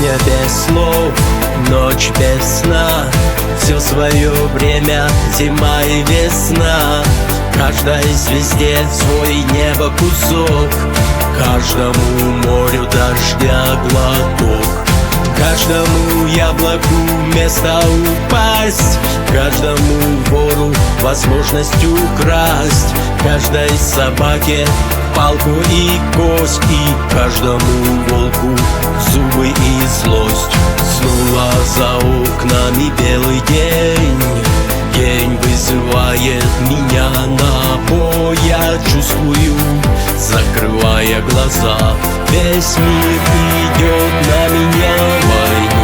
Песня без слов, ночь без сна, все свое время, зима и весна. Каждой звезде свой небо кусок, каждому морю дождя глоток, каждому яблоку место упасть, каждому вору возможность украсть, каждой собаке палку и кость, и каждому волку зубы и злость. Снова за окнами белый день, день вызывает меня на бой. Я чувствую, закрывая глаза, весь мир идет на меня войной.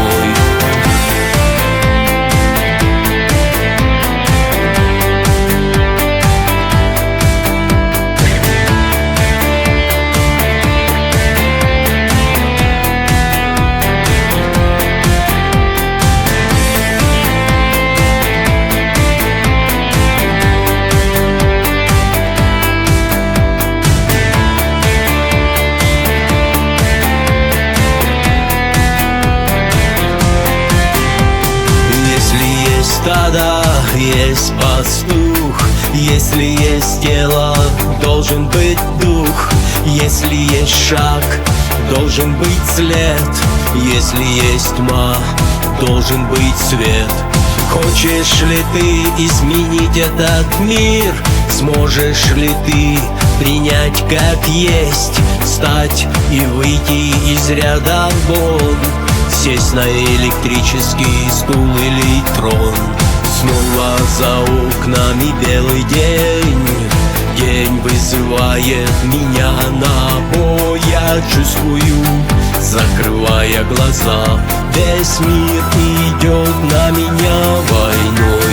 Стадо, есть пастух, если есть тело, должен быть дух. Если есть шаг, должен быть след. Если есть тьма, должен быть свет. Хочешь ли ты изменить этот мир? Сможешь ли ты принять как есть? Встать и выйти из ряда вон, сесть на электрический стул или трон. Снова за окнами белый день, день вызывает меня на бой. Я чувствую, закрывая глаза, весь мир идет на меня войной.